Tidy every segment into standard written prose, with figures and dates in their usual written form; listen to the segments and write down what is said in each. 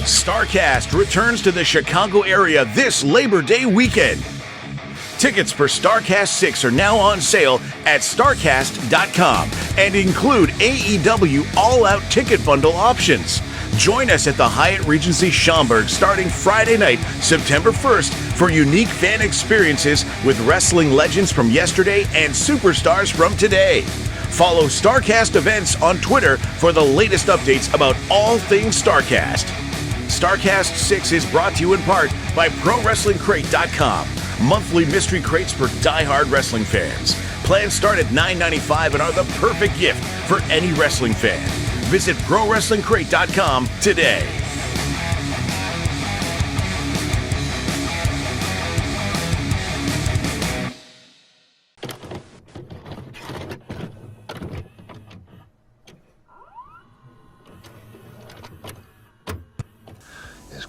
StarCast returns to the Chicago area this Labor Day weekend. Tickets for StarCast 6 are now on sale at starcast.com and include AEW All-Out Ticket Bundle options. Join us at the Hyatt Regency Schaumburg starting Friday night, September 1st, for unique fan experiences with wrestling legends from yesterday and superstars from today. Follow StarCast events on Twitter for the latest updates about all things StarCast. StarCast 6 is brought to you in part by ProWrestlingCrate.com. Monthly mystery crates for die-hard wrestling fans. Plans start at $9.95 and are the perfect gift for any wrestling fan. Visit ProWrestlingCrate.com today.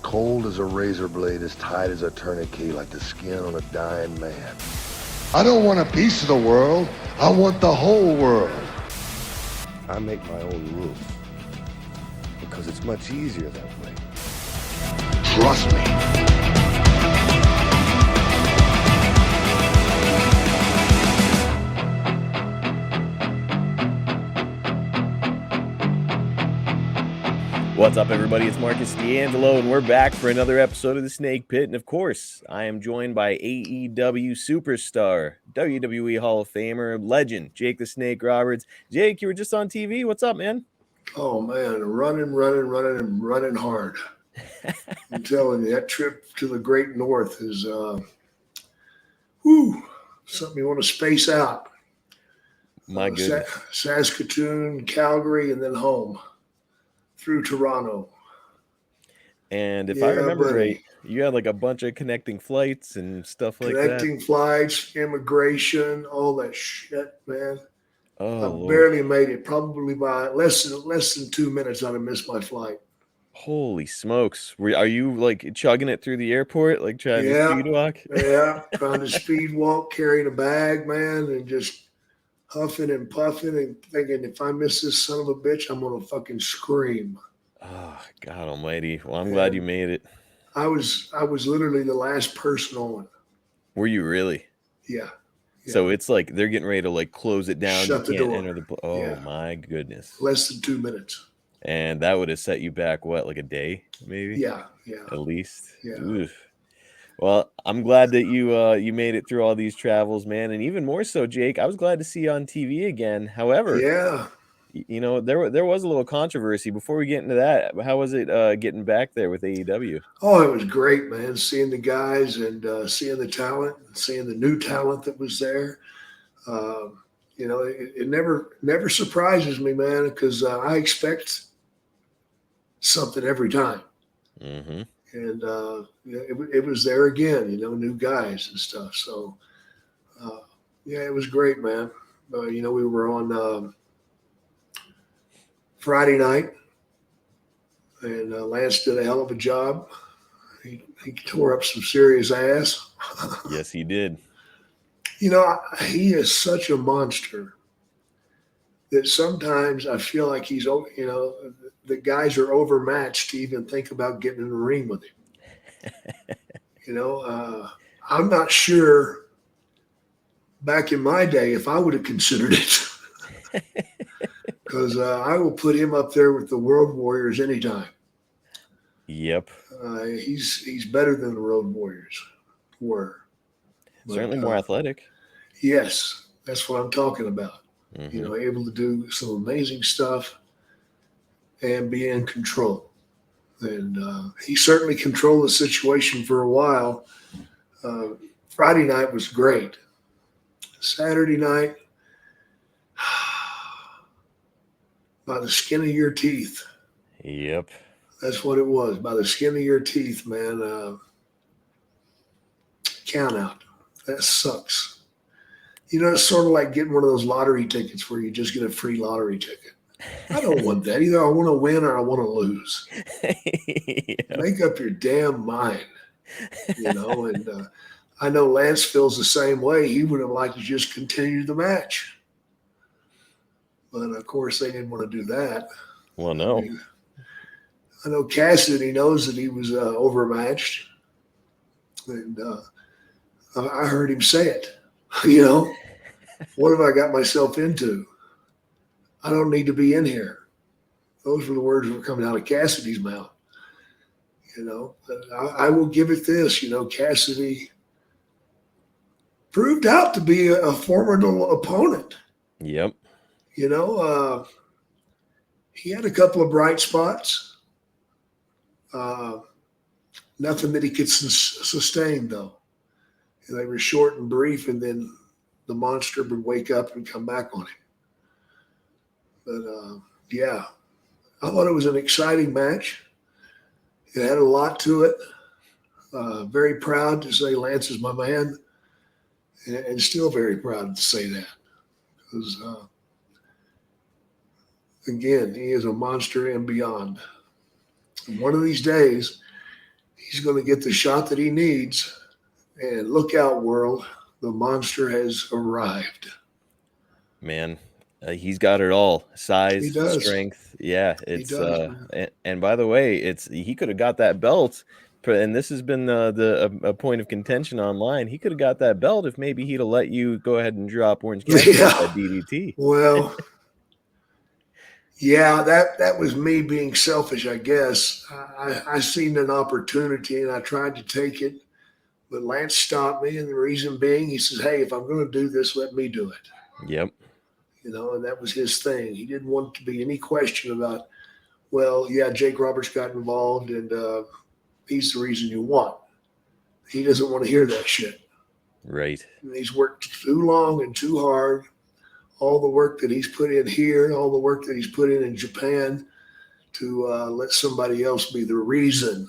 Cold as a razor blade, as tight as a tourniquet, like the skin on a dying man. I don't want a piece of the world. I want the whole world. I make my own rules because it's much easier that way. Trust me. What's up, everybody? It's Marcus D'Angelo, and we're back for another episode of The Snake Pit. And of course, I am joined by AEW superstar, WWE Hall of Famer, legend, Jake the Snake Roberts. Jake, you were just on TV. What's up, man? Oh, man, running hard. I'm telling you, that trip to the Great North is something you want to space out. My goodness. Saskatoon, Calgary, and then home. Through Toronto. And if I remember right, you had like a bunch of connecting flights and stuff like that. Connecting flights, immigration, all that shit, man. Oh, I barely made it. Probably by less than 2 minutes I'd have missed my flight. Holy smokes. Are you like chugging it through the airport, like trying to speed walk? Yeah, trying to speed walk, carrying a bag, man, and just huffing and puffing and thinking, if I miss this son of a bitch, I'm going to fucking scream. Oh, God almighty. Well, I'm glad you made it. I was literally the last person on. Were you really? Yeah. So it's like they're getting ready to like close it down. Shut the door. Enter the my goodness. Less than 2 minutes. And that would have set you back, what, like a day, maybe? Yeah. At least. Yeah. Oof. Well, I'm glad that you made it through all these travels, man, and even more so, Jake. I was glad to see you on TV again. However, you know, there was a little controversy. Before we get into that, how was it getting back there with AEW? Oh, it was great, man. Seeing the guys and seeing the talent, seeing the new talent that was there. You know, it never surprises me, man, because I expect something every time. Mm-hmm. And it was there again, you know, new guys and stuff. So, it was great, man. You know, we were on Friday night, and Lance did a hell of a job. He tore up some serious ass. Yes, he did. You know, he is such a monster that sometimes I feel like he's, you know, the guys are overmatched to even think about getting in the ring with him. You know, I'm not sure back in my day if I would have considered it, because I will put him up there with the World Warriors anytime. Yep. He's better than the Road Warriors were. Certainly more athletic. Yes, that's what I'm talking about. Mm-hmm. You know, able to do some amazing stuff and be in control. And he certainly controlled the situation for a while. Friday night was great. Saturday night, by the skin of your teeth. Yep. That's what it was, by the skin of your teeth, man. Count out. That sucks. You know, it's sort of like getting one of those lottery tickets where you just get a free lottery ticket. I don't want that. Either I want to win or I want to lose. Yep. Make up your damn mind, you know. And I know Lance feels the same way. He would have liked to just continue the match. But, of course, they didn't want to do that. Well, no. I know Cassidy knows that he was overmatched, and I heard him say it. What have I got myself into? I don't need to be in here. Those were the words that were coming out of Cassidy's mouth. But I will give it this. Cassidy proved out to be a formidable opponent. Yep. He had a couple of bright spots. Nothing that he could sustain, though. They were short and brief, and then the monster would wake up and come back on him. But, yeah, I thought it was an exciting match. It had a lot to it. Very proud to say Lance is my man, and still very proud to say that. Because, again, he is a monster and beyond. And one of these days, he's going to get the shot that he needs. And look out, world. The monster has arrived. Man, he's got it all. Size, He does. strength. Yeah, it's He does, and by the way, he could have got that belt, and this has been a point of contention online. He could have got that belt if maybe he'd have let you go ahead and drop Orange Cassidy Yeah. at DDT. Well, yeah, that was me being selfish, I guess. I seen an opportunity and I tried to take it, but Lance stopped me, and the reason being, he says, "Hey, if I'm going to do this, let me do it." Yep. And that was his thing. He didn't want to be any question about, well, yeah, Jake Roberts got involved, and he's the reason you won. He doesn't want to hear that shit. Right. And he's worked too long and too hard. All the work that he's put in here, all the work that he's put in Japan, to let somebody else be the reason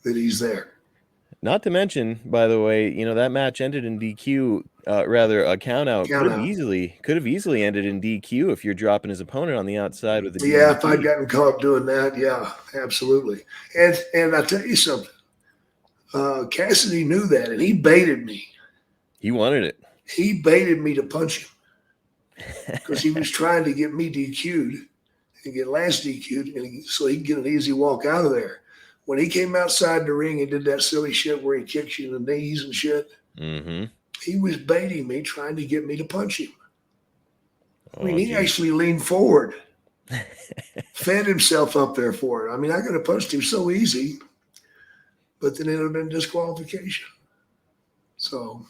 that he's there. Not to mention, by the way, that match ended in DQ, rather a count out. Could have easily ended in DQ if you're dropping his opponent on the outside with the DDT. Yeah, if I'd gotten caught doing that, yeah, absolutely. And I tell you something, Cassidy knew that, and he baited me. He wanted it. He baited me to punch him because he was trying to get me DQ'd and get Lance DQ'd, so he could get an easy walk out of there. When he came outside the ring and did that silly shit where he kicks you in the knees and shit, he was baiting me, trying to get me to punch him. He actually leaned forward, fed himself up there for it. I could have punched him so easy, but then it would have been disqualification. So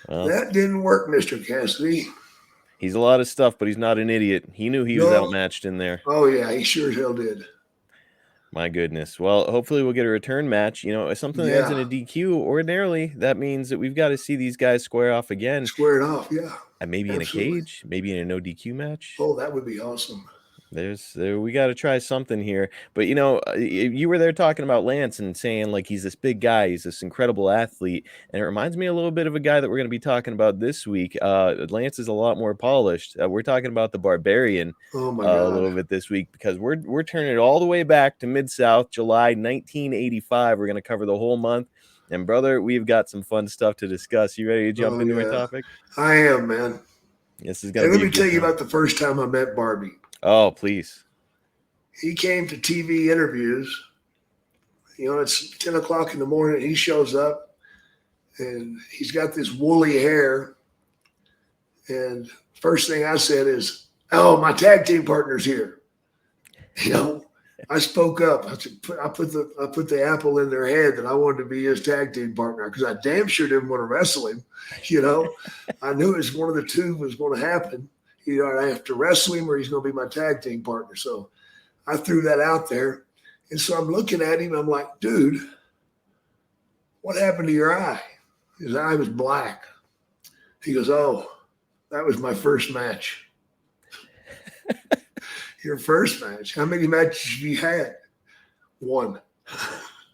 that didn't work, Mr. Cassidy. He's a lot of stuff, but he's not an idiot. He knew he was outmatched in there. Oh, yeah, he sure as hell did. My goodness. Well, hopefully we'll get a return match. Something that ends in a DQ, ordinarily, that means that we've got to see these guys square off again. Square it off, yeah. And maybe Absolutely. In a cage, maybe in a no DQ match. Oh, that would be awesome. We got to try something here. But, you were there talking about Lance and saying, like, he's this big guy. He's this incredible athlete. And it reminds me a little bit of a guy that we're going to be talking about this week. Lance is a lot more polished. We're talking about the Barbarian a little bit this week, because we're turning it all the way back to Mid-South, July 1985. We're going to cover the whole month. And, brother, we've got some fun stuff to discuss. You ready to jump into our topic? I am, man. This is going to be Let me tell you about the first time I met Barbie. Oh, please. He came to TV interviews. It's 10 o'clock in the morning. He shows up, and he's got this woolly hair. And first thing I said is, "Oh, my tag team partner's here." I spoke up. I put the apple in their head that I wanted to be his tag team partner, because I damn sure didn't want to wrestle him. I knew it was one of the two was going to happen. Either I have to wrestle him or he's going to be my tag team partner. So I threw that out there. And so I'm looking at him. I'm like, "Dude, what happened to your eye?" His eye was black. He goes, "Oh, that was my first match." Your first match? How many matches have you had? One.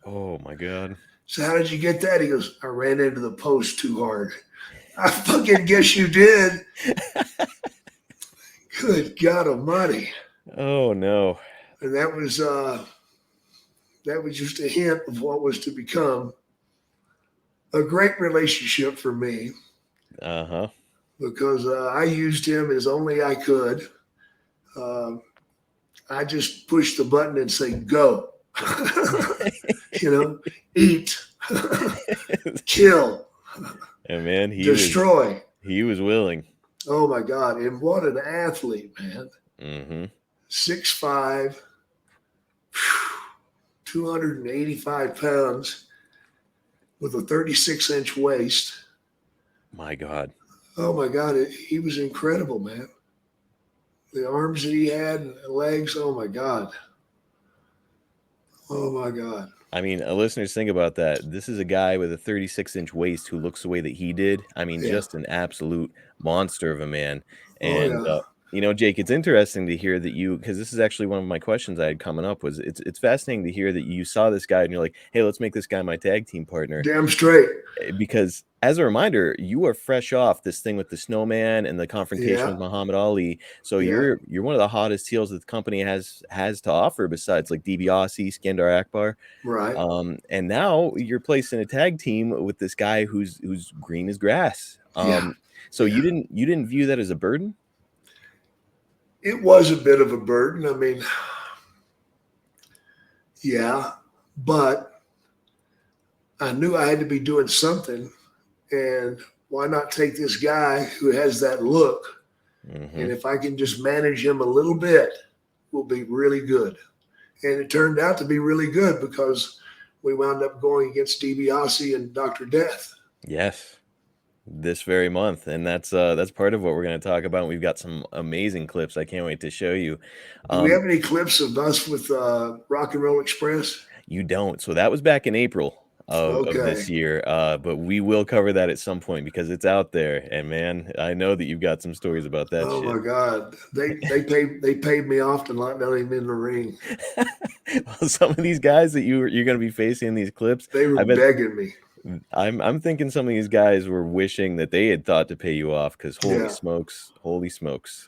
Oh, my God. So how did you get that? He goes, "I ran into the post too hard." I fucking guess you did. Good God Almighty! Oh no! And that was just a hint of what was to become a great relationship for me. Because I used him as only I could. I just push the button and say, go, eat, kill, and man, destroy. He was willing. Oh my God. And what an athlete, man. Mm-hmm. 6'5", 285 pounds with a 36-inch waist. My God. Oh my God. He was incredible, man. The arms that he had and the legs. Oh my God. Oh my God. I mean, listeners, think about that. This is a guy with a 36-inch waist who looks the way that he did. I mean, just an absolute monster of a man. And, Jake, it's interesting to hear that because this is actually one of my questions I had coming up was it's fascinating to hear that you saw this guy and you're like, hey, let's make this guy my tag team partner. Damn straight. Because as a reminder, you are fresh off this thing with the snowman and the confrontation with Muhammad Ali. So you're one of the hottest heels that the company has to offer besides like DiBiase, Skandar Akbar. Right. And now you're placed in a tag team with this guy who's green as grass. So you didn't view that as a burden? It was a bit of a burden. I mean, but I knew I had to be doing something. And why not take this guy who has that look? Mm-hmm. And if I can just manage him a little bit, we'll be really good. And it turned out to be really good because we wound up going against DiBiase and Dr. Death. Yes, this very month. And that's part of what we're going to talk about. We've got some amazing clips. I can't wait to show you. Do we have any clips of us with Rock and Roll Express? You don't. So that was back in April. Of this year, but we will cover that at some point because it's out there. And man, I know that you've got some stories about that. Oh my God, they paid me off to not let him in the ring. Well, some of these guys that you're going to be facing in these clips, they were begging me. I'm thinking some of these guys were wishing that they had thought to pay you off because holy smokes,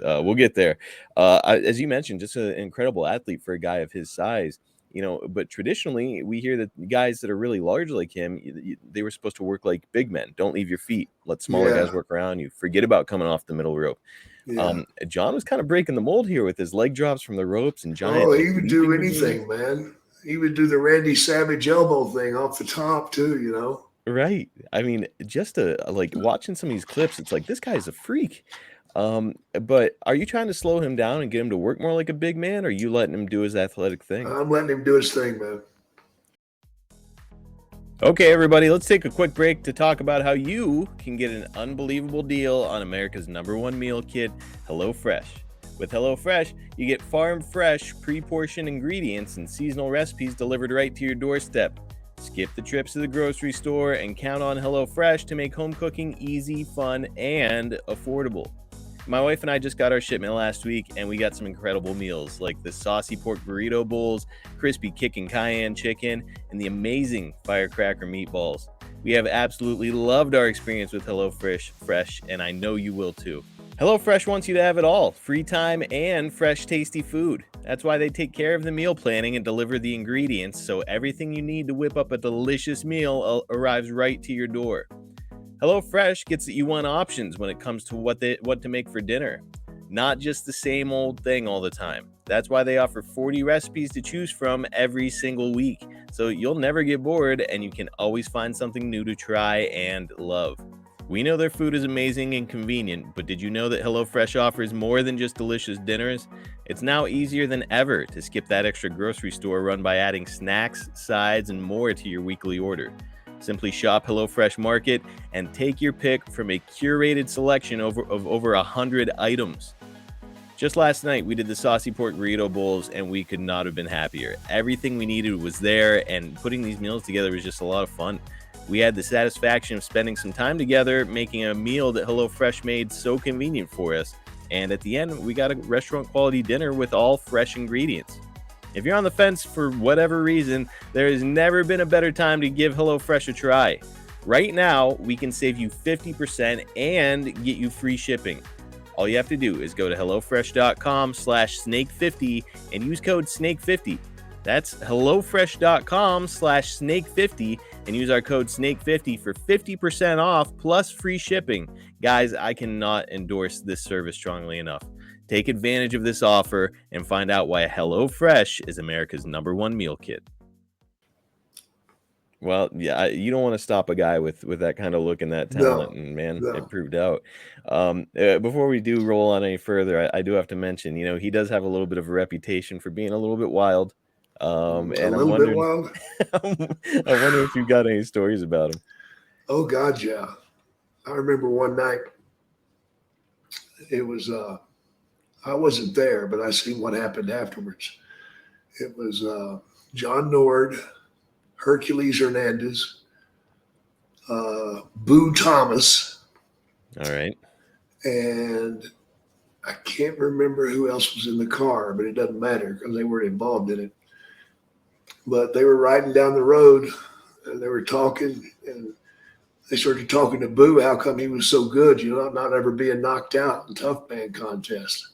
we'll get there. As you mentioned, just an incredible athlete for a guy of his size. But traditionally we hear that guys that are really large like him, they were supposed to work like big men. Don't leave your feet. Let smaller guys work around you. Forget about coming off the middle rope. John was kind of breaking the mold here with his leg drops from the ropes and giant. Oh, he would do anything, man. He would do the Randy Savage elbow thing off the top too, Right. I mean, just like watching some of these clips, it's like this guy's a freak. But are you trying to slow him down and get him to work more like a big man, or are you letting him do his athletic thing? I'm letting him do his thing, man. Okay, everybody, let's take a quick break to talk about how you can get an unbelievable deal on America's #1 meal kit, HelloFresh. With HelloFresh, you get farm fresh, pre-portioned ingredients and seasonal recipes delivered right to your doorstep. Skip the trips to the grocery store and count on HelloFresh to make home cooking easy, fun, and affordable. My wife and I just got our shipment last week, and we got some incredible meals like the saucy pork burrito bowls, crispy kickin' cayenne chicken, and the amazing firecracker meatballs. We have absolutely loved our experience with HelloFresh, and I know you will too. HelloFresh wants you to have it all, free time and fresh, tasty food. That's why they take care of the meal planning and deliver the ingredients, so everything you need to whip up a delicious meal arrives right to your door. HelloFresh gets you one options when it comes to what to make for dinner. Not just the same old thing all the time. That's why they offer 40 recipes to choose from every single week. So you'll never get bored and you can always find something new to try and love. We know their food is amazing and convenient, but did you know that HelloFresh offers more than just delicious dinners? It's now easier than ever to skip that extra grocery store run by adding snacks, sides, and more to your weekly order. Simply shop HelloFresh Market and take your pick from a curated selection of over 100 items. Just last night, we did the saucy pork burrito bowls, and we could not have been happier. Everything we needed was there, and putting these meals together was just a lot of fun. We had the satisfaction of spending some time together, making a meal that HelloFresh made so convenient for us. And at the end, we got a restaurant-quality dinner with all fresh ingredients. If you're on the fence for whatever reason, there has never been a better time to give HelloFresh a try. Right now, we can save you 50% and get you free shipping. All you have to do is go to HelloFresh.com/snake50 and use code SNAKE50. That's HelloFresh.com/snake50 and use our code SNAKE50 for 50% off plus free shipping. Guys, I cannot endorse this service strongly enough. Take advantage of this offer and find out why HelloFresh is America's #1 meal kit. Well, yeah, you don't want to stop a guy with that kind of look and that talent, and man, it proved out. Before we do roll on any further, I do have to mention, he does have a little bit of a reputation for being a little bit wild. And I'm wondering, wild. I wonder if you've got any stories about him. Oh God, yeah. I remember one night. It was I wasn't there, but I seen what happened afterwards. It was John Nord, Hercules Hernandez, Boo Thomas. All right. And I can't remember who else was in the car, but it doesn't matter because they weren't involved in it. But they were riding down the road and they were talking, and they started talking to Boo how come he was so good, not ever being knocked out in tough man contest.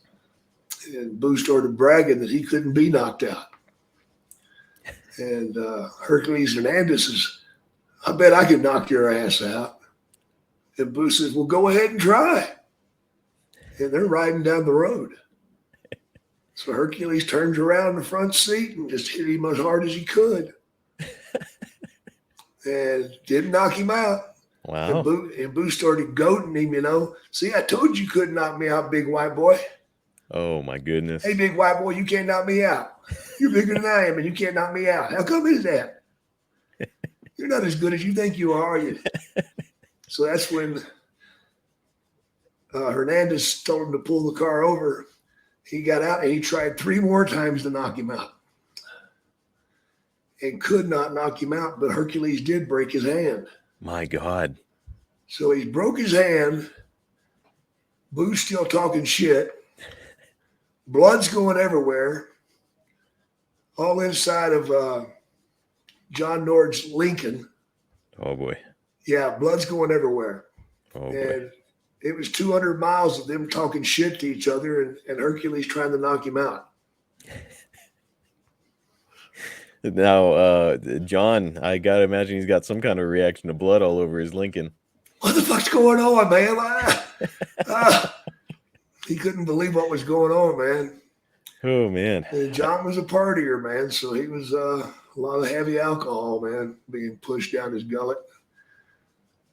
And Boo started bragging that he couldn't be knocked out. And Hercules Hernandez says, I bet I could knock your ass out. And Boo says, well, go ahead and try. And they're riding down the road. So Hercules turns around in the front seat and just hit him as hard as he could. And didn't knock him out. Wow. And Boo started goading him, See, I told you couldn't knock me out, big white boy. Oh, my goodness. Hey, big white boy, you can't knock me out. You're bigger than I am, and you can't knock me out. How come is that? You're not as good as you think you are you? So that's when Hernandez told him to pull the car over. He got out, and he tried 3 more times to knock him out. And could not knock him out, but Hercules did break his hand. My God. So he broke his hand. Boo's still talking shit. Blood's going everywhere. All inside of John Nord's Lincoln. Oh, boy. Yeah, blood's going everywhere. Oh, boy. And it was 200 miles of them talking shit to each other and Hercules trying to knock him out. Now, John, I got to imagine he's got some kind of reaction to blood all over his Lincoln. What the fuck's going on, man? He couldn't believe what was going on, man. Oh, man. And John was a partier, man, so he was a lot of heavy alcohol, man, being pushed down his gullet.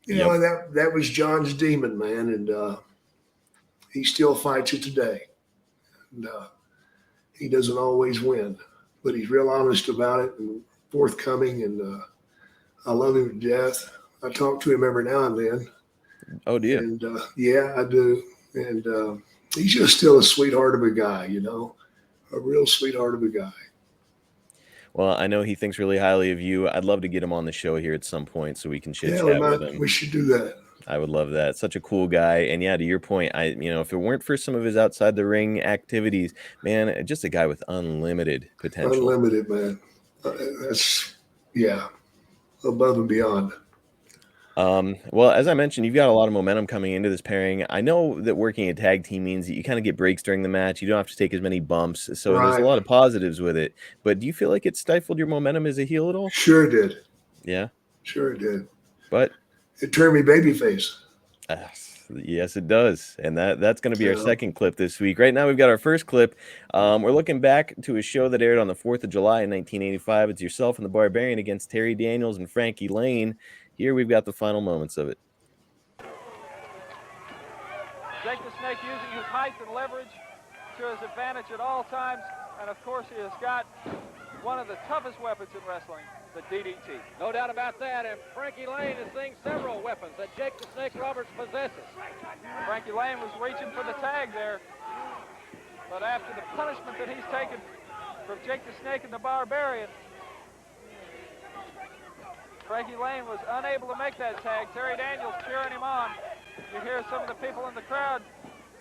You know, and that was John's demon, man, and he still fights it today. And he doesn't always win, but he's real honest about it and forthcoming, and I love him to death. I talk to him every now and then. Oh, do you? And yeah, I do. And he's just still a sweetheart of a guy, a real sweetheart of a guy. Well, I know he thinks really highly of you. I'd love to get him on the show here at some point so we can chit chat with him. We should do that. I would love that. Such a cool guy. And yeah, to your point, if it weren't for some of his outside the ring activities, man, just a guy with unlimited potential. Unlimited, man. That's above and beyond. Well, as I mentioned, you've got a lot of momentum coming into this pairing. I know that working a tag team means that you kind of get breaks during the match. You don't have to take as many bumps. So there's a lot of positives with it. But do you feel like it stifled your momentum as a heel at all? Sure it did. Yeah? Sure it did. But it turned me babyface. Yes, it does. And that's going to be our second clip this week. Right now, we've got our first clip. We're looking back to a show that aired on the 4th of July in 1985. It's yourself and the Barbarian against Terry Daniels and Frankie Lane. Here we've got the final moments of it. Jake the Snake using his height and leverage to his advantage at all times. And of course he has got one of the toughest weapons in wrestling, the DDT. No doubt about that. And Frankie Lane is seeing several weapons that Jake the Snake Roberts possesses. Frankie Lane was reaching for the tag there. But after the punishment that he's taken from Jake the Snake and the Barbarian, Frankie Lane was unable to make that tag. Terry Daniels cheering him on. You hear some of the people in the crowd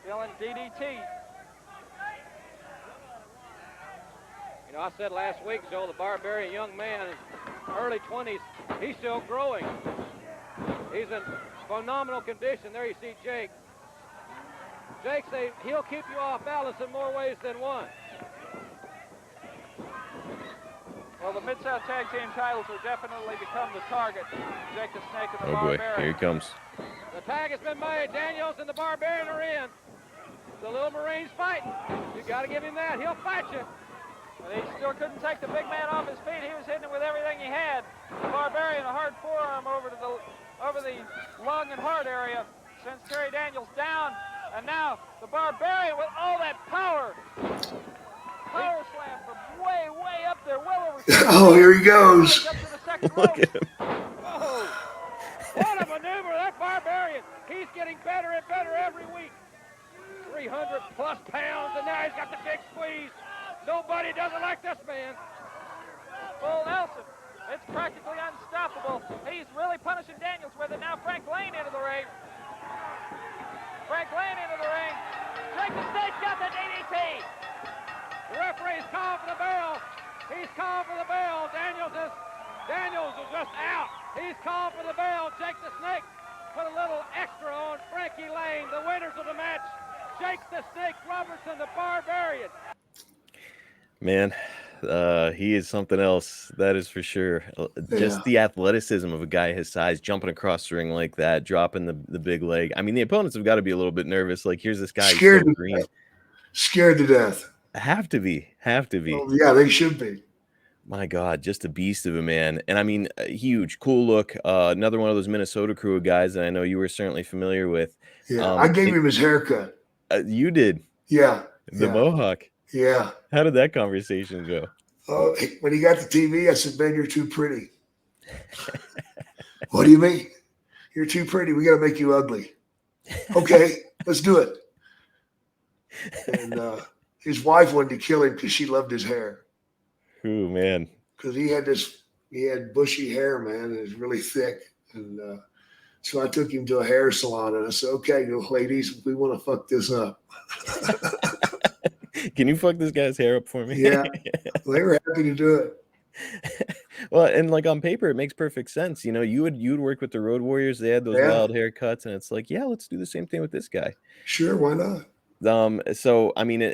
yelling DDT. I said last week, Joe, the Barbarian young man, early 20s, he's still growing. He's in phenomenal condition. There you see Jake. Jake says he'll keep you off balance in more ways than one. Well, the Mid-South Tag Team titles have definitely become the target. Jake the Snake and the Barbarian. Boy, here he comes. The tag has been made. Daniels and the Barbarian are in. The little Marine's fighting. You got to give him that. He'll fight you. But he still couldn't take the big man off his feet. He was hitting him with everything he had. The Barbarian, a hard forearm over the lung and heart area. Sends Terry Daniels down. And now the Barbarian with all that power. Power slam from way, way up there. Well over. Oh, here he goes. Up to the second Look rope. at him. Oh, what a maneuver, that Barbarian. He's getting better and better every week. 300 plus pounds, and now he's got the big squeeze. Nobody does it like this man. Bull Nelson. It's practically unstoppable. He's really punishing Daniels with it. Now Frank Lane into the ring. Frank Lane into the ring. Jake the Snake got the DDT. The referee's calling for the bell. He's calling for the bell. Daniels is just out. He's calling for the bell. Jake the Snake put a little extra on Frankie Lane. The winners of the match, Jake the Snake Robertson, the Barbarian. Man, he is something else. That is for sure. Just the athleticism of a guy his size, jumping across the ring like that, dropping the big leg. I mean, the opponents have got to be a little bit nervous. Like, here's this guy Scared so to green. death. Scared to death. Have to be. Oh, yeah, they should be. My God, just a beast of a man. And I mean, huge, cool look. Another one of those Minnesota crew guys that I know you were certainly familiar with. Yeah, I gave him his haircut. You did. Yeah. The Mohawk. Yeah. How did that conversation go? Oh, when he got the TV, I said, "Ben, you're too pretty." What do you mean? You're too pretty. We got to make you ugly. Okay, let's do it. And his wife wanted to kill him because she loved his hair. Ooh, man. Because he had bushy hair, man, and it was really thick. And so I took him to a hair salon, and I said, "Okay, ladies, we want to fuck this up." Can you fuck this guy's hair up for me? Yeah, they were happy to do it. Well, and like on paper, it makes perfect sense. You know, you would work with the Road Warriors. They had those wild haircuts, and it's like, yeah, let's do the same thing with this guy. Sure, why not? So I mean,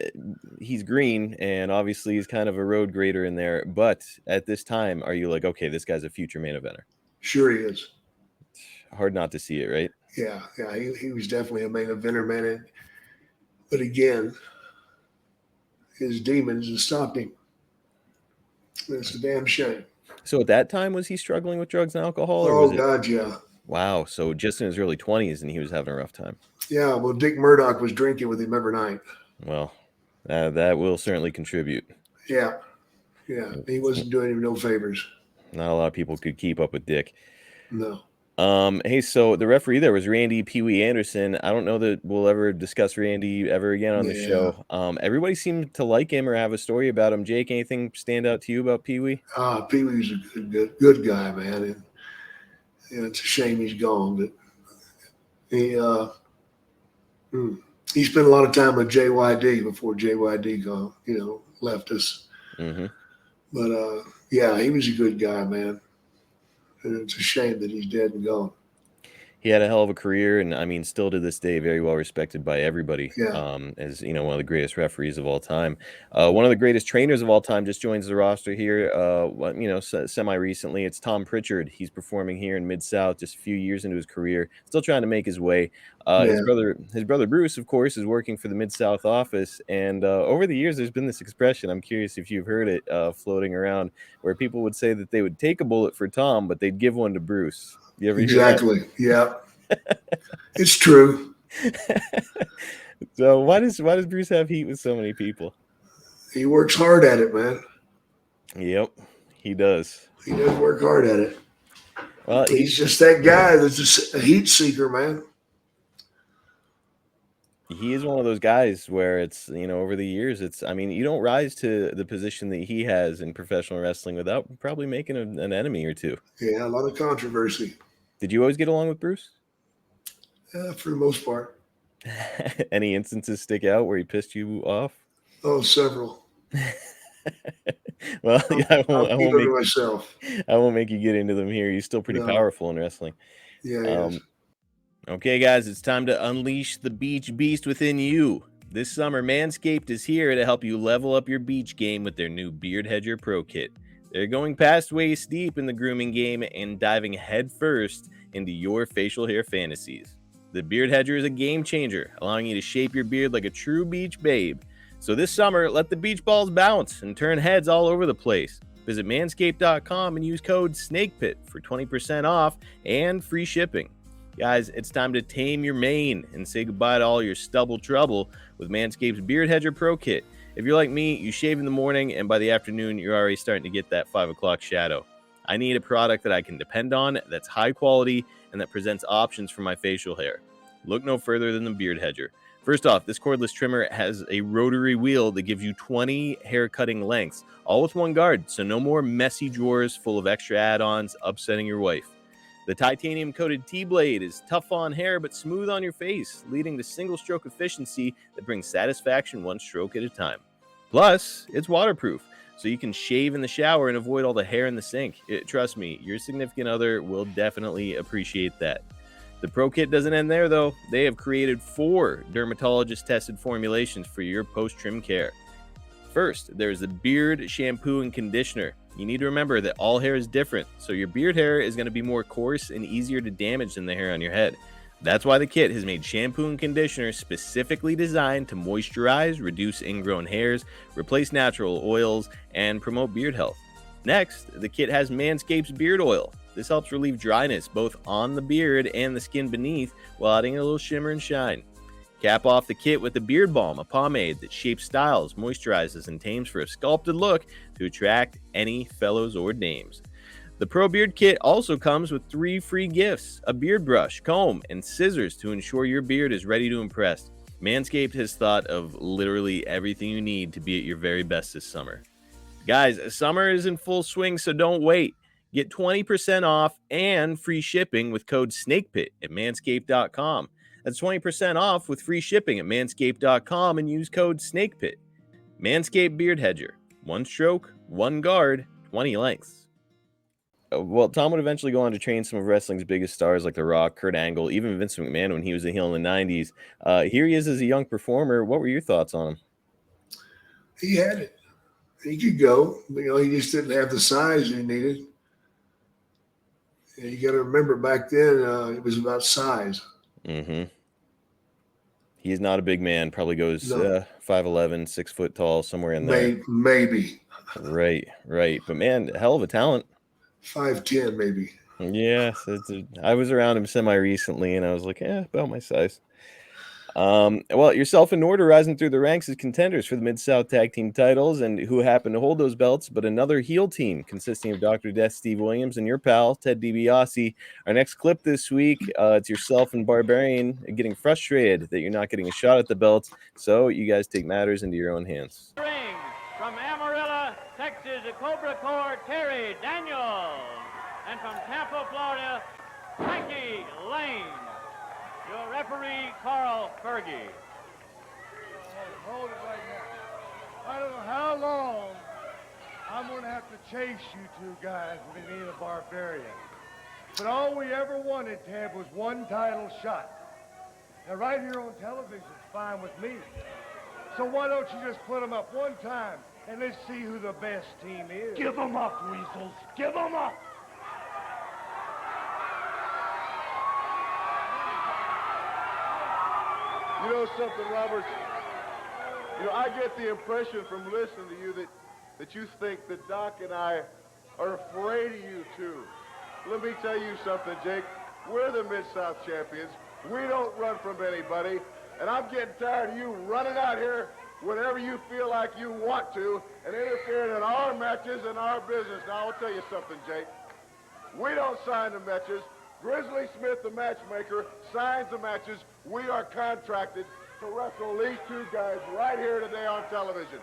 he's green, and obviously he's kind of a road grader in there. But at this time, are you like, okay, this guy's a future main eventer? Sure, he is. Hard not to see it, right? Yeah, he was definitely a main eventer, man. But again, his demons have stopped him. It's a damn shame. So at that time, was he struggling with drugs and alcohol? Or Oh, God, yeah. Wow. So just in his early 20s, and he was having a rough time. Yeah, well, Dick Murdoch was drinking with him every night. Well, that will certainly contribute. Yeah. He wasn't doing him no favors. Not a lot of people could keep up with Dick. No. Hey, so the referee there was Randy Pee Wee Anderson. I don't know that we'll ever discuss Randy ever again on the show. Everybody seemed to like him or have a story about him. Jake, anything stand out to you about Pee Wee? Pee Wee's a good guy, man. And it's a shame he's gone, but he spent a lot of time with JYD before JYD left us. Mm-hmm. But yeah, he was a good guy, man. And it's a shame that he's dead and gone. He had a hell of a career, and I mean, still to this day, very well respected by everybody. Yeah. As you know, one of the greatest referees of all time. One of the greatest trainers of all time just joins the roster here. Semi recently, it's Tom Pritchard. He's performing here in Mid-South, just a few years into his career, still trying to make his way. His brother Bruce, of course, is working for the Mid-South office. And over the years, there's been this expression. I'm curious if you've heard it floating around, where people would say that they would take a bullet for Tom, but they'd give one to Bruce. You ever hear that? Exactly. Yeah. It's true. So why does Bruce have heat with so many people? He works hard at it, man. Yep, he does. He does work hard at it. Well, he's just that guy that's a heat seeker, man. He is one of those guys where it's, over the years, you don't rise to the position that he has in professional wrestling without probably making an enemy or two. Yeah, a lot of controversy. Did you always get along with Bruce? For the most part. Any instances stick out where he pissed you off? Oh, several. Well, I won't make you get into them here. You're still pretty powerful in wrestling. Yeah. Okay, guys, it's time to unleash the beach beast within you. This summer, Manscaped is here to help you level up your beach game with their new Beard Hedger Pro Kit. They're going past waist deep in the grooming game and diving headfirst into your facial hair fantasies. The Beard Hedger is a game changer, allowing you to shape your beard like a true beach babe. So this summer, let the beach balls bounce and turn heads all over the place. Visit manscaped.com and use code SNAKEPIT for 20% off and free shipping. Guys, it's time to tame your mane and say goodbye to all your stubble trouble with Manscaped's Beard Hedger Pro Kit. If you're like me, you shave in the morning, and by the afternoon, you're already starting to get that 5 o'clock shadow. I need a product that I can depend on, that's high quality, and that presents options for my facial hair. Look no further than the Beard Hedger. First off, this cordless trimmer has a rotary wheel that gives you 20 hair cutting lengths, all with one guard, so no more messy drawers full of extra add-ons upsetting your wife. The titanium-coated T-blade is tough on hair but smooth on your face, leading to single-stroke efficiency that brings satisfaction one stroke at a time. Plus, it's waterproof, so you can shave in the shower and avoid all the hair in the sink. Trust me, your significant other will definitely appreciate that. The Pro Kit doesn't end there, though. They have created 4 dermatologist-tested formulations for your post-trim care. First, there's the Beard Shampoo and Conditioner. You need to remember that all hair is different, so your beard hair is going to be more coarse and easier to damage than the hair on your head. That's why the kit has made shampoo and conditioner specifically designed to moisturize, reduce ingrown hairs, replace natural oils, and promote beard health. Next, the kit has Manscaped's Beard Oil. This helps relieve dryness both on the beard and the skin beneath while adding a little shimmer and shine. Cap off the kit with the Beard Balm, a pomade that shapes styles, moisturizes, and tames for a sculpted look to attract any fellows or dames. The Pro Beard Kit also comes with 3 free gifts, a beard brush, comb, and scissors to ensure your beard is ready to impress. Manscaped has thought of literally everything you need to be at your very best this summer. Guys, summer is in full swing, so don't wait. Get 20% off and free shipping with code SNAKEPIT at manscaped.com. That's 20% off with free shipping at manscaped.com and use code SNAKEPIT. Manscaped Beard Hedger. 1 stroke, 1 guard, 20 lengths. Well, Tom would eventually go on to train some of wrestling's biggest stars like The Rock, Kurt Angle, even Vince McMahon when he was a heel in the 90s. Here he is as a young performer. What were your thoughts on him? He had it. He could go. He just didn't have the size he needed. And you got to remember back then, it was about size. Mm-hmm. He's not a big man. Probably goes 5'11", 6 foot tall, somewhere in there. Maybe. Right. But man, hell of a talent. 5'10", maybe. Yes, I was around him semi-recently, and I was like, about my size. Well, yourself and Nord are rising through the ranks as contenders for the Mid-South Tag Team titles, and who happen to hold those belts, but another heel team consisting of Dr. Death Steve Williams and your pal, Ted DiBiase. Our next clip this week, it's yourself and Barbarian getting frustrated that you're not getting a shot at the belts, so you guys take matters into your own hands. Ring from Amarillo, Texas, the Cobra Corps, Terry Daniels. And from Tampa, Florida, Frankie Lane. Your referee, Carl Fergie. Hold it right now. I don't know how long I'm going to have to chase you 2 guys with me and a Barbarian. But all we ever wanted to have was 1 title shot. Now, right here on television is fine with me. So why don't you just put them up 1 time and let's see who the best team is. Give them up, Weasels. Give them up. You know something, Robert? I get the impression from listening to you that you think that Doc and I are afraid of you too. Let me tell you something, Jake. We're the Mid-South champions. We don't run from anybody. And I'm getting tired of you running out here whenever you feel like you want to and interfering in our matches and our business. Now, I'll tell you something, Jake. We don't sign the matches. Grizzly Smith, the matchmaker, signs the matches. We are contracted to wrestle these 2 guys right here today on television.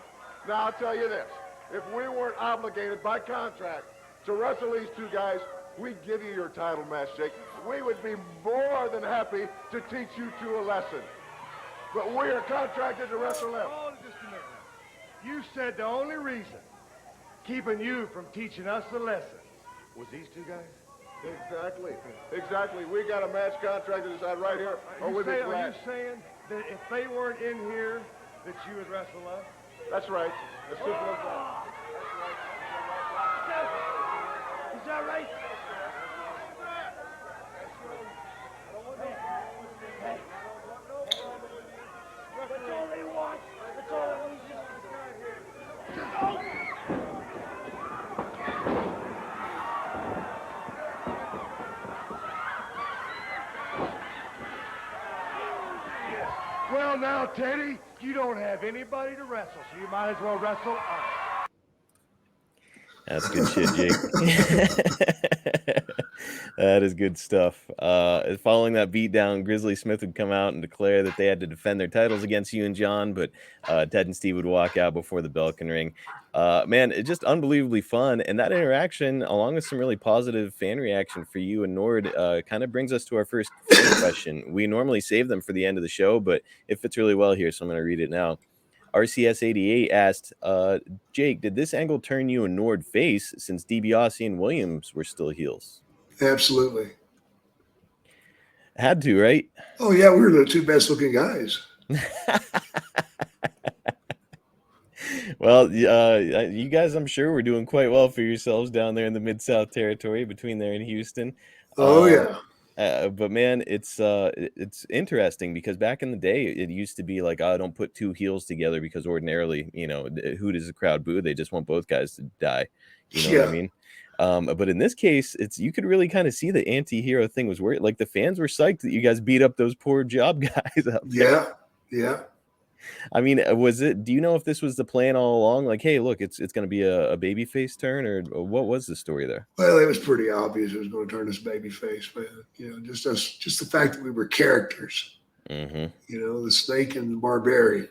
Now, I'll tell you this. If we weren't obligated by contract to wrestle these 2 guys, we'd give you your title match, Jake. We would be more than happy to teach you 2 a lesson. But we are contracted to wrestle them. Hold it just a minute now. You said the only reason keeping you from teaching us a lesson was these 2 guys? Exactly. We got a match contract to decide right here. Are you saying that if they weren't in here, that you would wrestle us? That's right. As simple as that. Is that right? Teddy, you don't have anybody to wrestle, so you might as well wrestle us. That's good shit, Jake. That is good stuff. Following that beatdown, Grizzly Smith would come out and declare that they had to defend their titles against you and John, but Ted and Steve would walk out before the bell can ring. Man, it's just unbelievably fun. And that interaction, along with some really positive fan reaction for you and Nord, kind of brings us to our first fan question. We normally save them for the end of the show, but it fits really well here, so I'm going to read it now. RCS88 asked, Jake, did this angle turn you and Nord face since DiBiase and Williams were still heels? Absolutely. Had to, right? Oh, yeah, we were the two best looking guys. Well, you guys, I'm sure, were doing quite well for yourselves down there in the Mid-South territory between there and Houston. Oh, yeah. But man, it's interesting because back in the day, it used to be like, oh, don't put two heels together because ordinarily, who does the crowd boo? They just want both guys to die. You know what I mean? But in this case, you could really kind of see the anti-hero thing was weird. Like the fans were psyched that you guys beat up those poor job guys out there. Yeah. I mean, do you know if this was the plan all along? Like, hey, look, it's going to be a babyface turn, or what was the story there? Well, it was pretty obvious it was going to turn us babyface, man. Just the fact that we were characters. Mm-hmm. The Snake and the Barbarian.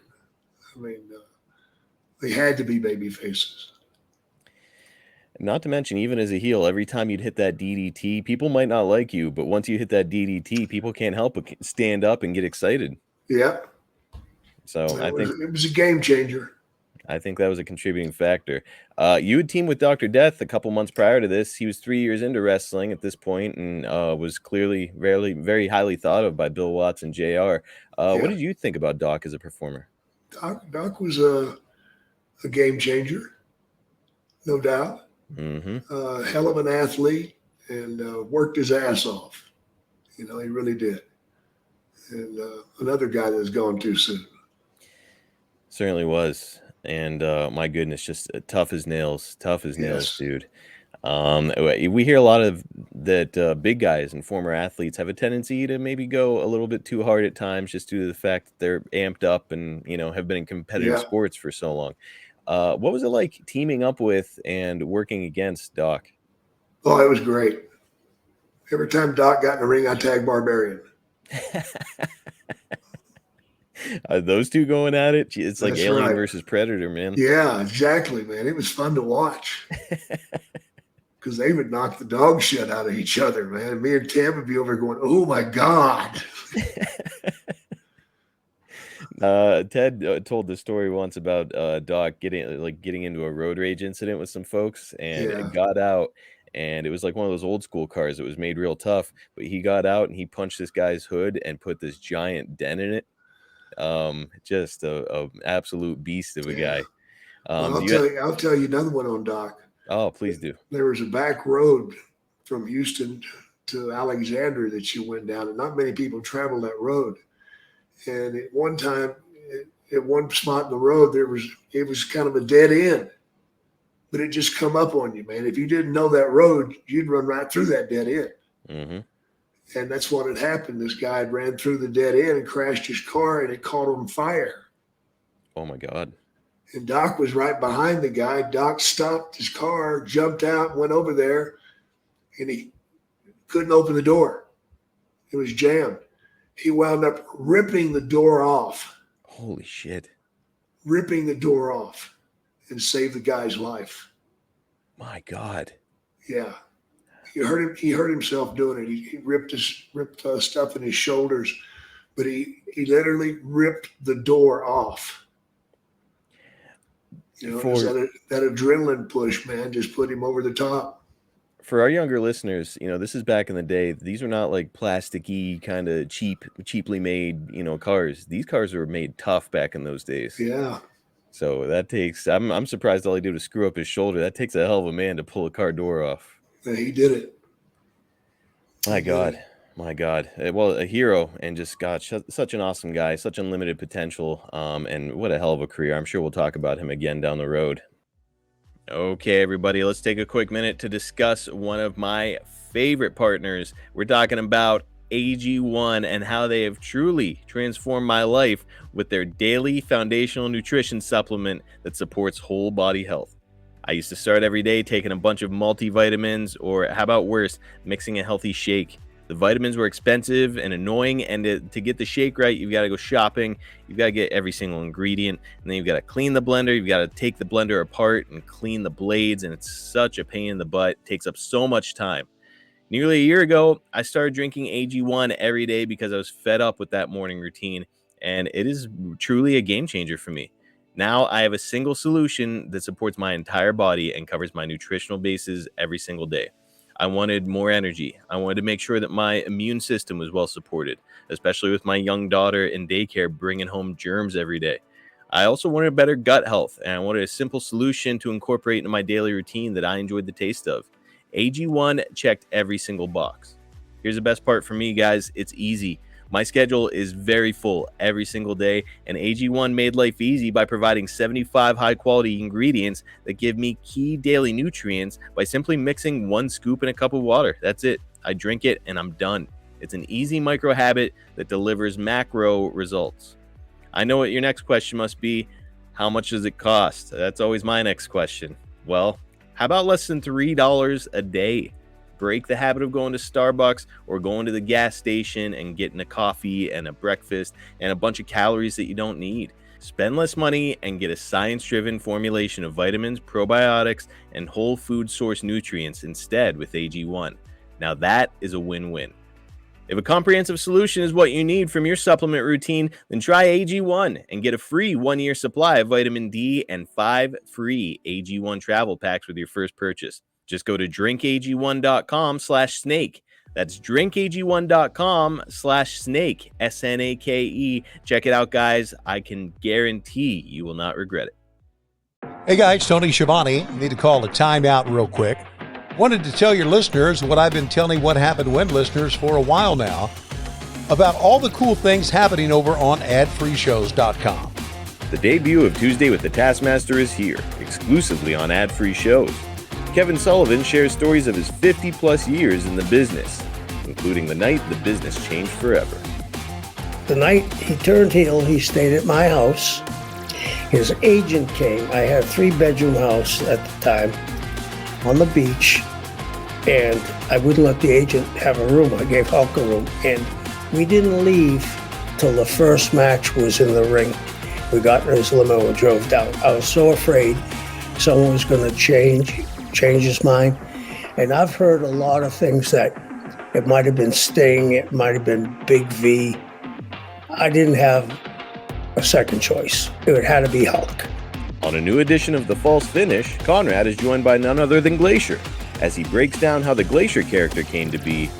I mean, they had to be baby faces. Not to mention, even as a heel, every time you'd hit that DDT, people might not like you, but once you hit that DDT, people can't help but stand up and get excited. Yeah. So I think it was a game changer. I think that was a contributing factor. You had teamed with Dr. Death a couple months prior to this. He was 3 years into wrestling at this point and was clearly very, very highly thought of by Bill Watts and JR. What did you think about Doc as a performer? Doc was a game changer, no doubt. Mm-hmm. Hell of an athlete and worked his ass off. He really did. And another guy that's gone too soon. Certainly was. And my goodness, just tough as nails, dude. We hear a lot of that big guys and former athletes have a tendency to maybe go a little bit too hard at times just due to the fact that they're amped up and, have been in competitive sports for so long. What was it like teaming up with and working against Doc? Oh, it was great. Every time Doc got in the ring, I tagged Barbarian. Are those two going at it? It's like Alien versus Predator, man. Yeah, exactly, man. It was fun to watch because they would knock the dog shit out of each other, man. And me and Tam would be over going, "Oh my god." Ted told the story once about Doc getting into a road rage incident with some folks and it got out. And it was like one of those old school cars that was made real tough. But he got out and he punched this guy's hood and put this giant dent in it. Just a absolute beast of a guy. I'll tell you another one on Doc. Oh, please do. There was a back road from Houston to Alexander that you went down, and not many people travel that road. And at one time, at one spot in the road, it was kind of a dead end. But it just come up on you, man. If you didn't know that road, you'd run right through that dead end. Mm-hmm. And that's what had happened. This guy had ran through the dead end and crashed his car, and it caught on fire. Oh, my God. And Doc was right behind the guy. Doc stopped his car, jumped out, went over there, and he couldn't open the door. It was jammed. He wound up ripping the door off. Holy shit. Ripping the door off and saved the guy's life. My God. Yeah. He hurt himself doing it. He ripped stuff in his shoulders, but he literally ripped the door off. That adrenaline push, man, just put him over the top. For our younger listeners, this is back in the day. These are not like plasticky kind of cheaply made, cars. These cars were made tough back in those days. Yeah. So that takes. I'm surprised all he did was screw up his shoulder. That takes a hell of a man to pull a car door off. Yeah, he did it. My God. Well, a hero and just such an awesome guy, such unlimited potential, and what a hell of a career. I'm sure we'll talk about him again down the road. Okay, everybody, let's take a quick minute to discuss one of my favorite partners. We're talking about AG1 and how they have truly transformed my life with their daily foundational nutrition supplement that supports whole body health. I used to start every day taking a bunch of multivitamins, or how about worse, mixing a healthy shake. The vitamins were expensive and annoying, and to get the shake right, you've got to go shopping. You've got to get every single ingredient, and then you've got to clean the blender. You've got to take the blender apart and clean the blades, and it's such a pain in the butt. It takes up so much time. Nearly a year ago, I started drinking AG1 every day because I was fed up with that morning routine, and it is truly a game changer for me. Now I have a single solution that supports my entire body and covers my nutritional bases every single day. I wanted more energy. I wanted to make sure that my immune system was well supported, especially with my young daughter in daycare bringing home germs every day. I also wanted better gut health, and I wanted a simple solution to incorporate into my daily routine that I enjoyed the taste of. AG1 checked every single box. Here's the best part for me, guys. It's easy. My schedule is very full every single day, and AG1 made life easy by providing 75 high-quality ingredients that give me key daily nutrients by simply mixing 1 scoop in a cup of water. That's it. I drink it, and I'm done. It's an easy micro habit that delivers macro results. I know what your next question must be. How much does it cost? That's always my next question. Well, how about less than $3 a day? Break the habit of going to Starbucks or going to the gas station and getting a coffee and a breakfast and a bunch of calories that you don't need. Spend less money and get a science-driven formulation of vitamins, probiotics, and whole food source nutrients instead with AG1. Now that is a win-win. If a comprehensive solution is what you need from your supplement routine, then try AG1 and get a free 1-year supply of vitamin D and 5 free AG1 travel packs with your first purchase. Just go to drinkag1.com/snake. That's drinkag1.com/snake, SNAKE. Check it out, guys. I can guarantee you will not regret it. Hey guys, Tony Schiavone. Need to call a timeout real quick. Wanted to tell your listeners what I've been telling What Happened When listeners for a while now about all the cool things happening over on adfreeshows.com. The debut of Tuesday with the Taskmaster is here, exclusively on ad-free shows. Kevin Sullivan shares stories of his 50-plus years in the business, including the night the business changed forever. The night he turned heel, he stayed at my house. His agent came. I had a 3-bedroom house at the time on the beach, and I wouldn't let the agent have a room. I gave Hulk a room, and we didn't leave till the first match was in the ring. We got in his limo and drove down. I was so afraid someone was going to change his mind. And I've heard a lot of things that it might have been Sting, it might have been Big V. I didn't have a second choice. It had to be Hulk. On a new edition of The False Finish, Conrad is joined by none other than Glacier, as he breaks down how the Glacier character came to be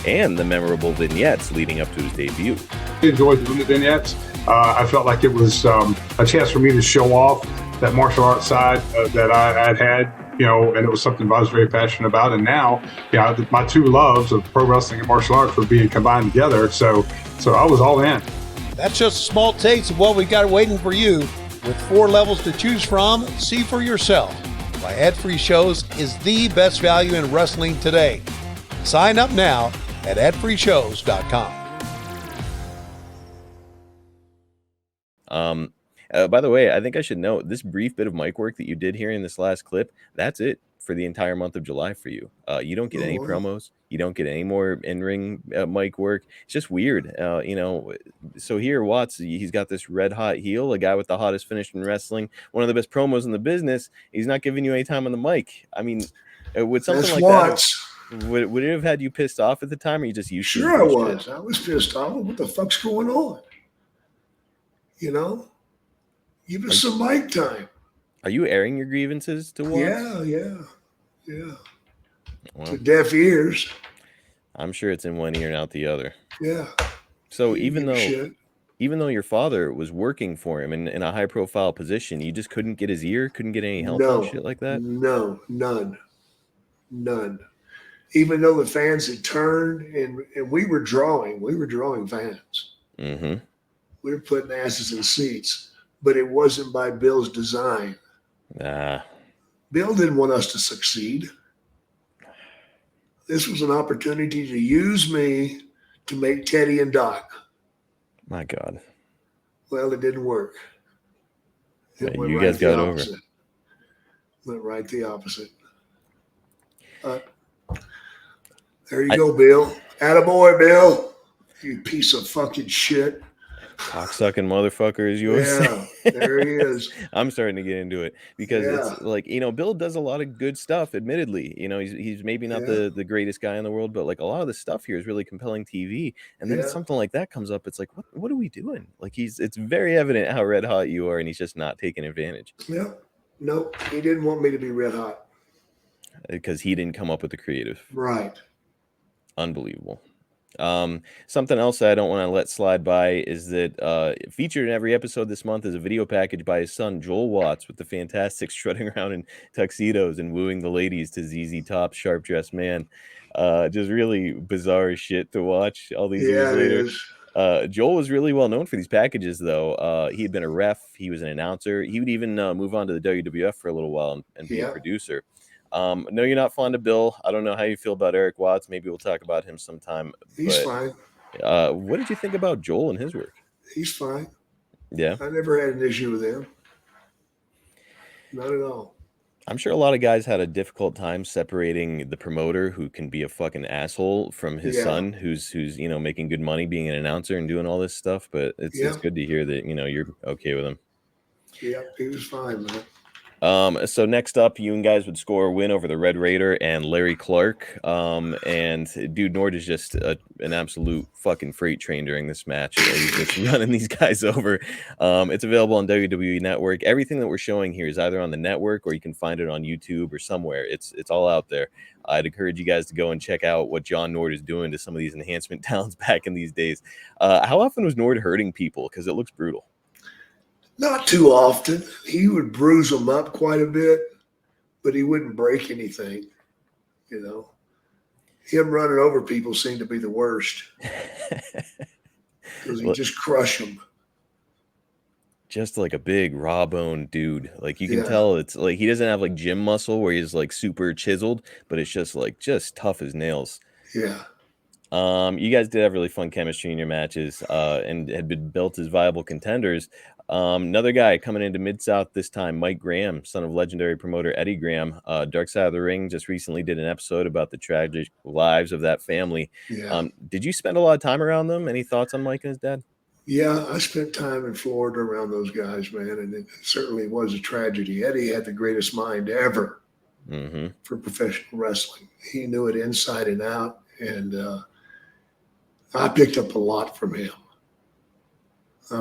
and the memorable vignettes leading up to his debut. I enjoyed doing the vignettes. I felt like it was a chance for me to show off that martial arts side that I'd had, and it was something I was very passionate about. And now, my two loves of pro wrestling and martial arts were being combined together. So I was all in. That's just a small taste of what we got waiting for you. With 4 levels to choose from, see for yourself why ad-free shows is the best value in wrestling today. Sign up now at adfreeshows.com. By the way, I think I should note this brief bit of mic work that you did here in this last clip. That's it for the entire month of July for you. You don't get any promos. You don't get any more in-ring mic work. It's just weird. So here, Watts, he's got this red hot heel, a guy with the hottest finish in wrestling, one of the best promos in the business. He's not giving you any time on the mic. I mean, with something That's like Watts. that, would it have had you pissed off at the time, or you just used to it? Sure I was. I was pissed off. What the fuck's going on? Give us some mic time. Are you airing your grievances to Watts? Yeah. Well, To deaf ears. I'm sure it's in one ear and out the other. Yeah. So even though your father was working for him in a high profile position, you just couldn't get his ear, couldn't get any help on shit like that? No, none. Even though the fans had turned and we were drawing fans. Mm-hmm. We were putting asses in seats, but it wasn't by Bill's design. Bill didn't want us to succeed. This was an opportunity to use me to make Teddy and Doc. My God. Well, it didn't work. You guys got over. Went right the opposite. There you go, Bill. Attaboy, Bill. You piece of fucking shit. Cocksucking motherfucker, as you always say. There he is. I'm starting to get into it because it's like, Bill does a lot of good stuff, admittedly. He's maybe not the greatest guy in the world, but like a lot of the stuff here is really compelling TV. And then something like that comes up. It's like, what are we doing? Like it's very evident how red hot you are, and he's just not taking advantage. Yeah. Nope. He didn't want me to be red hot. Because he didn't come up with the creative. Right. Unbelievable. Something else I don't want to let slide by is that featured in every episode this month is a video package by his son Joel Watts with the Fantastic strutting around in tuxedos and wooing the ladies to ZZ Top's Sharp Dressed Man. Just really bizarre shit to watch all these years later. Joel was really well known for these packages, though. He had been a ref, he was an announcer, he would even move on to the WWF for a little while and be a producer. No, you're not fond of Bill. I don't know how you feel about Eric Watts. Maybe we'll talk about him sometime. He's fine. What did you think about Joel and his work? He's fine. Yeah. I never had an issue with him. Not at all. I'm sure a lot of guys had a difficult time separating the promoter, who can be a fucking asshole, from his son, who's making good money being an announcer and doing all this stuff. But it's good to hear that you're okay with him. Yeah, he was fine, man. So next up, you and guys would score a win over the Red Raider and Larry Clark. And dude, Nord is just an absolute fucking freight train during this match. He's just running these guys over. It's available on WWE Network. Everything that we're showing here is either on the network or you can find it on YouTube or somewhere. It's all out there. I'd encourage you guys to go and check out what John Nord is doing to some of these enhancement talents back in these days. How often was Nord hurting people? Because it looks brutal. Not too often. He would bruise them up quite a bit, but he wouldn't break anything. Him running over people seemed to be the worst because he just crush them. Just like a big raw bone dude. Like you can tell it's like he doesn't have like gym muscle where he's like super chiseled, but it's just tough as nails. Yeah. You guys did have really fun chemistry in your matches and had been built as viable contenders. Another guy coming into Mid-South this time, Mike Graham, son of legendary promoter Eddie Graham. Dark Side of the Ring just recently did an episode about the tragic lives of that family. Yeah. Did you spend a lot of time around them? Any thoughts on Mike and his dad? Yeah, I spent time in Florida around those guys, man, and it certainly was a tragedy. Eddie had the greatest mind ever for professional wrestling. He knew it inside and out, and I picked up a lot from him. I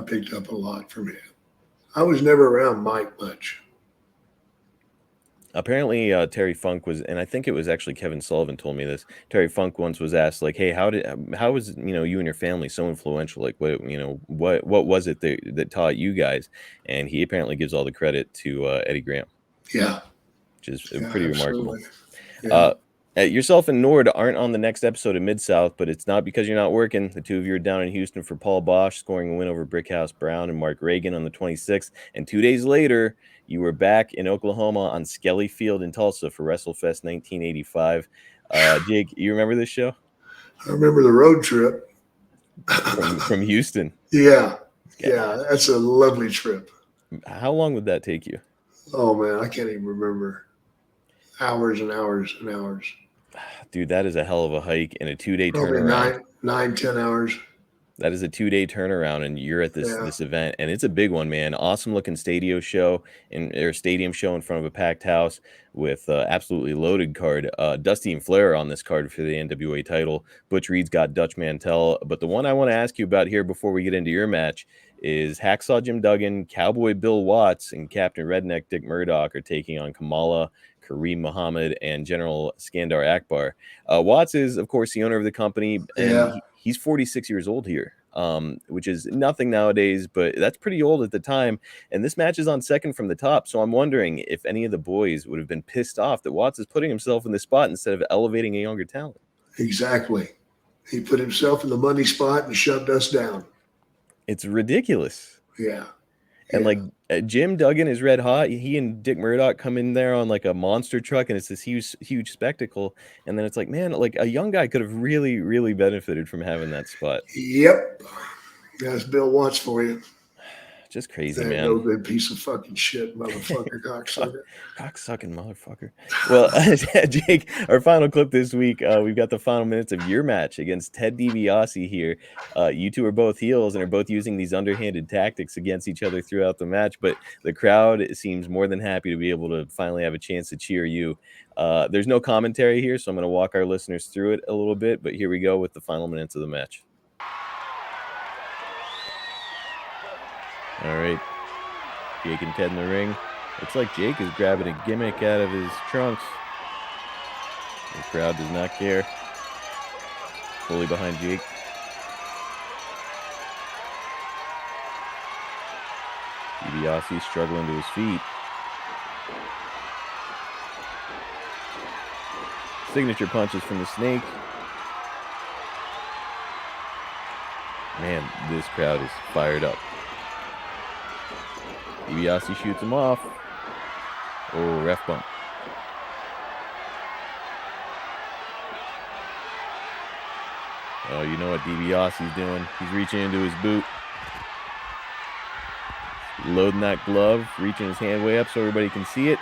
was never around Mike much. Apparently, Terry Funk was, and I think it was actually Kevin Sullivan told me this. Terry Funk once was asked, like, "Hey, how was you and your family so influential? Like, what was it that taught you guys?" And he apparently gives all the credit to Eddie Graham. Yeah, which is pretty remarkable. Yeah. Yourself and Nord aren't on the next episode of Mid-South, but it's not because you're not working. The two of you are down in Houston for Paul Bosch, scoring a win over Brickhouse Brown and Mark Reagan on the 26th. And 2 days later, you were back in Oklahoma on Skelly Field in Tulsa for Wrestlefest 1985. Jake, you remember this show? I remember the road trip. from Houston. Yeah, that's a lovely trip. How long would that take you? Oh, man, I can't even remember. Hours and hours and hours. Dude, that is a hell of a hike and a 2-day turnaround. 10 hours. That is a 2-day turnaround, and you're at this event, and it's a big one, man. Awesome looking stadium show in front of a packed house with absolutely loaded card. Dusty and Flair on this card for the NWA title. Butch Reed's got Dutch Mantell, but the one I want to ask you about here before we get into your match is Hacksaw Jim Duggan, Cowboy Bill Watts, and Captain Redneck Dick Murdoch are taking on Kamala, Kareem Muhammad, and General Skandar Akbar. Watts is, of course, the owner of the company, and he's 46 years old here, which is nothing nowadays, but that's pretty old at the time. And this match is on second from the top, so I'm wondering if any of the boys would have been pissed off that Watts is putting himself in this spot instead of elevating a younger talent. Exactly. He put himself in the money spot and shoved us down. It's ridiculous. Yeah. And Jim Duggan is red hot. He and Dick Murdoch come in there on like a monster truck, and it's this huge spectacle. And then it's like, man, like a young guy could have really benefited from having that spot. Yep. That's Bill Watts for you. Just crazy, That man. no good piece of fucking shit, motherfucker, cocksucker. Cocksucking motherfucker. Well, Jake, our final clip this week, we've got the final minutes of your match against Ted DiBiase here. You two are both heels and are both using these underhanded tactics against each other throughout the match, but the crowd seems more than happy to be able to finally have a chance to cheer you. There's no commentary here, so I'm going to walk our listeners through it a little bit, but here we go with the final minutes of the match. All right, Jake and Ted in the ring. Looks like Jake is grabbing a gimmick out of his trunks. The crowd does not care. Fully behind Jake. DiBiase struggling to his feet. Signature punches from the Snake. Man, this crowd is fired up. DiBiase shoots him off. Oh, ref bump. Oh, you know what DiBiase's doing. He's reaching into his boot. Loading that glove, reaching his hand way up so everybody can see it.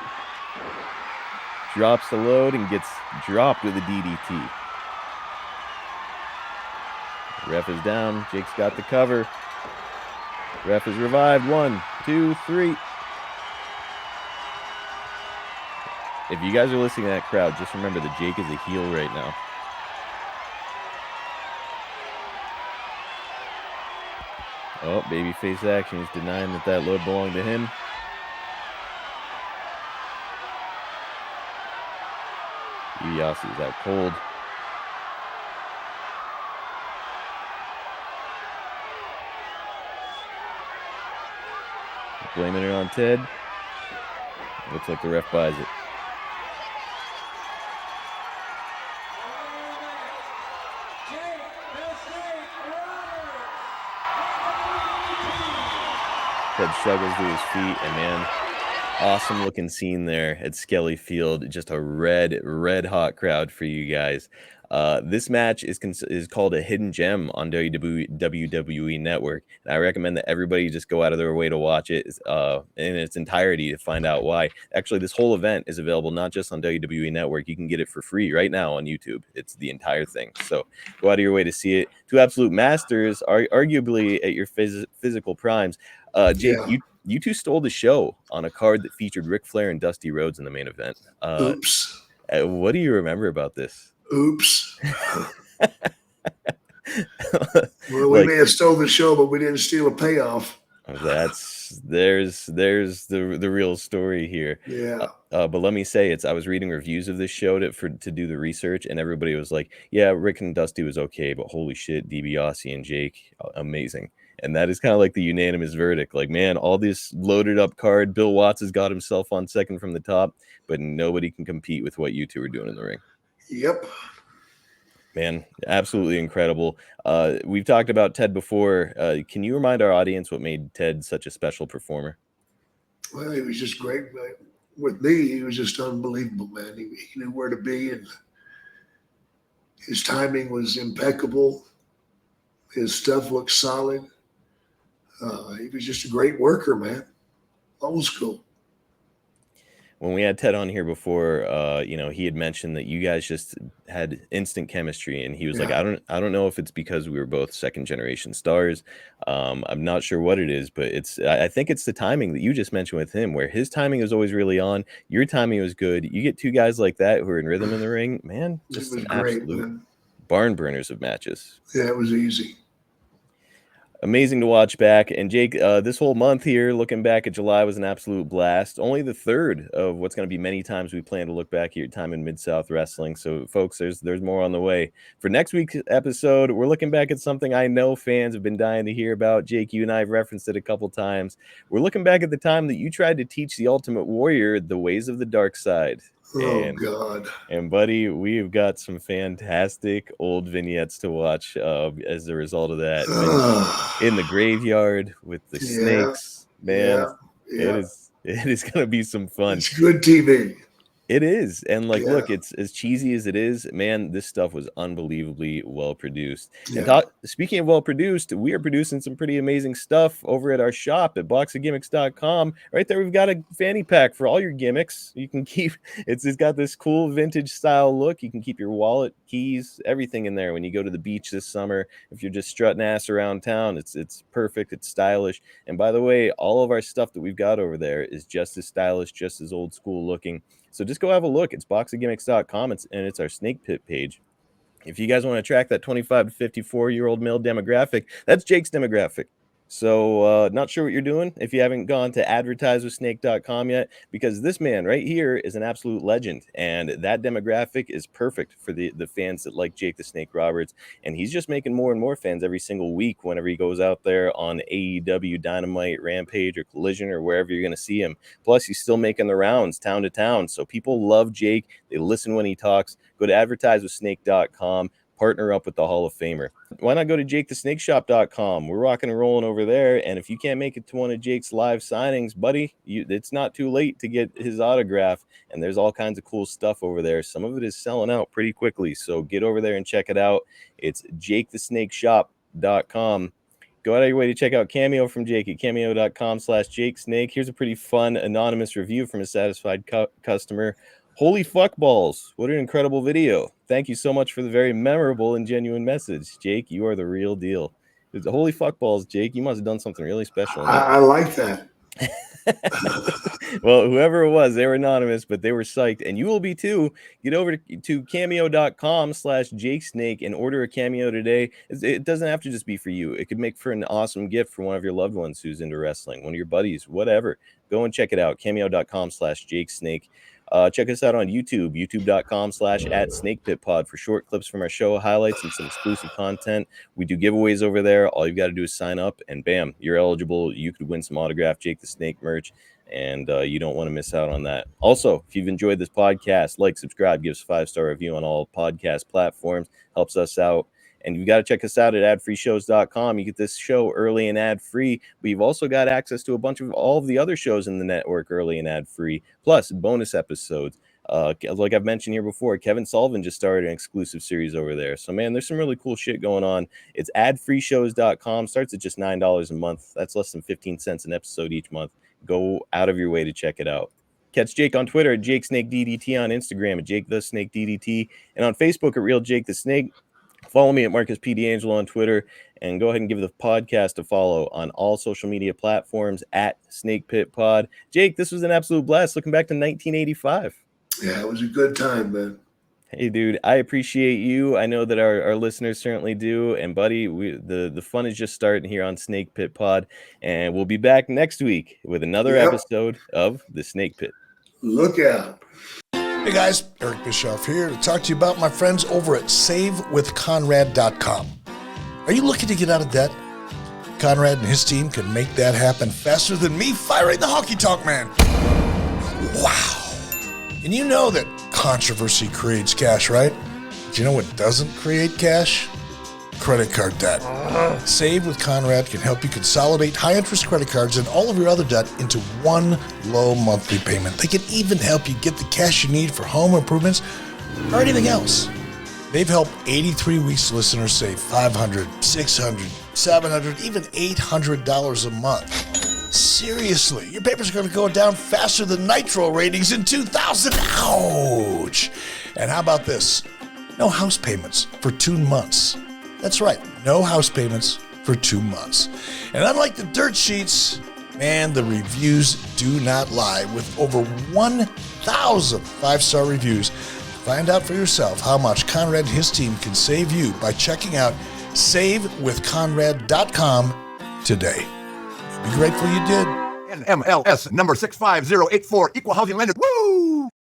Drops the load and gets dropped with a DDT. Ref is down. Jake's got the cover. Ref is revived. 1, 2, 3. If you guys are listening to that crowd, just remember that Jake is a heel right now. Oh, babyface action. He's denying that load belonged to him. DiBiase is out cold. Blaming it on Ted. Looks like the ref buys it. Ted struggles to his feet, and man, awesome looking scene there at Skelly Field. Just a red hot crowd for you guys. This match is called a hidden gem on WWE Network. And I recommend that everybody just go out of their way to watch it in its entirety to find out why. Actually, this whole event is available not just on WWE Network. You can get it for free right now on YouTube. It's the entire thing. So go out of your way to see it. Two absolute masters, arguably at your physical primes. Jake, yeah. You two stole the show on a card that featured Ric Flair and Dusty Rhodes in the main event. Oops. What do you remember about this? Oops. Well, we may have stolen the show, but we didn't steal a payoff. There's the real story here. Yeah. But let me say, I was reading reviews of this show to do the research, and everybody was like, yeah, Rick and Dusty was okay, but holy shit, DiBiase and Jake, amazing. And that is kind of like the unanimous verdict. Like, man, all this loaded up card, Bill Watts has got himself on second from the top, but nobody can compete with what you two are doing in the ring. Yep. Man, absolutely incredible. We've talked about Ted before. Can you remind our audience what made Ted such a special performer? Well, he was just great. With me, he was just unbelievable, man. He knew where to be, and his timing was impeccable. His stuff looked solid. He was just a great worker, man. Old school. When we had Ted on here before, he had mentioned that you guys just had instant chemistry, and he was like, I don't know if it's because we were both second generation stars. I'm not sure what it is, but I think it's the timing that you just mentioned with him, where his timing is always really on. Your timing was good. You get two guys like that who are in rhythm in the ring, man, just an absolute barn burners of matches. Yeah, it was easy. Amazing to watch back. And Jake, this whole month here, looking back at July, was an absolute blast. Only the third of what's going to be many times we plan to look back here at Time in Mid-South Wrestling. So, folks, there's more on the way. For next week's episode, we're looking back at something I know fans have been dying to hear about. Jake, you and I have referenced it a couple times. We're looking back at the time that you tried to teach the Ultimate Warrior the ways of the dark side. Oh, God. And, buddy, we've got some fantastic old vignettes to watch as a result of that. In the graveyard with the snakes, man. Yeah. It is going to be some fun. It's good TV. It is. And like, Yeah. look, it's as cheesy as it is, man, this stuff was unbelievably well produced. Yeah. And speaking of well produced, we are producing some pretty amazing stuff over at our shop at boxofgimmicks.com. Right there, we've got a fanny pack for all your gimmicks. You can keep it's got this cool vintage style look. You can keep your wallet, keys, everything in there when you go to the beach this summer. If you're just strutting ass around town, it's perfect, it's stylish. And by the way, all of our stuff that we've got over there is just as stylish, just as old school looking. So just go have a look. It's boxofgimmicks.com, and it's our Snake Pit page. If you guys want to track that 25 to 54-year-old male demographic, that's Jake's demographic. So not sure what you're doing if you haven't gone to advertisewithsnake.com yet, because this man right here is an absolute legend, and that demographic is perfect for the fans that like Jake the Snake Roberts, and he's just making more and more fans every single week whenever he goes out there on AEW, Dynamite, Rampage, or Collision, or wherever you're going to see him. Plus, he's still making the rounds town to town, so people love Jake. They listen when he talks. Go to advertisewithsnake.com. Partner up with the Hall of Famer. Why not go to jakethesnakeshop.com? We're rocking and rolling over there. And if you can't make it to one of Jake's live signings, buddy, it's not too late to get his autograph. And there's all kinds of cool stuff over there. Some of it is selling out pretty quickly. So get over there and check it out. It's jakethesnakeshop.com. Go out of your way to check out Cameo from Jake at cameo.com/JakeSnake. Here's a pretty fun anonymous review from a satisfied customer. Holy fuck balls. What an incredible video. Thank you so much for the very memorable and genuine message. Jake, you are the real deal. Holy fuck balls, Jake. You must have done something really special. I like that. Well, whoever it was, they were anonymous, but they were psyched. And you will be too. Get over to cameo.com/JakeSnake and order a Cameo today. It doesn't have to just be for you. It could make for an awesome gift for one of your loved ones who's into wrestling, one of your buddies, whatever. Go and check it out. Cameo.com/JakeSnake. Check us out on YouTube, youtube.com/@SnakePitPod for short clips from our show, highlights, and some exclusive content. We do giveaways over there. All you've got to do is sign up, and bam, you're eligible. You could win some autographed Jake the Snake merch, and you don't want to miss out on that. Also, if you've enjoyed this podcast, like, subscribe, give us a 5-star review on all podcast platforms. Helps us out. And you've got to check us out at adfreeshows.com. You get this show early and ad-free, but you've also got access to a bunch of all of the other shows in the network early and ad-free, plus bonus episodes. Like I've mentioned here before, Kevin Sullivan just started an exclusive series over there. So, man, there's some really cool shit going on. It's adfreeshows.com. Starts at just $9 a month. That's less than 15 cents an episode each month. Go out of your way to check it out. Catch Jake on Twitter at JakeSnakeDDT, on Instagram at JakeTheSnakeDDT, and on Facebook at Real Jake the Snake. Follow me at Marcus P. D'Angelo on Twitter, and go ahead and give the podcast a follow on all social media platforms at Snake Pit Pod. Jake, this was an absolute blast looking back to 1985. Yeah, it was a good time, man. Hey, dude, I appreciate you. I know that our listeners certainly do. And, buddy, the fun is just starting here on Snake Pit Pod. And we'll be back next week with another episode of The Snake Pit. Look out. Hey guys, Eric Bischoff here to talk to you about my friends over at SaveWithConrad.com. Are you looking to get out of debt? Conrad and his team can make that happen faster than me firing the honky tonk man. Wow. And you know that controversy creates cash, right? But you know what doesn't create cash? Credit card debt. Save with Conrad can help you consolidate high-interest credit cards and all of your other debt into one low monthly payment. They can even help you get the cash you need for home improvements or anything else. They've helped 83 Weeks listeners save $500, $600, $700, even $800 a month. Seriously, your payments are going to go down faster than Nitro ratings in 2000. Ouch! And how about this? No house payments for 2 months. That's right, no house payments for 2 months. And unlike the dirt sheets, man, the reviews do not lie. With over 1,000 5-star reviews, find out for yourself how much Conrad and his team can save you by checking out SaveWithConrad.com today. You'll be grateful you did. NMLS number 65084, equal housing lender. Woo!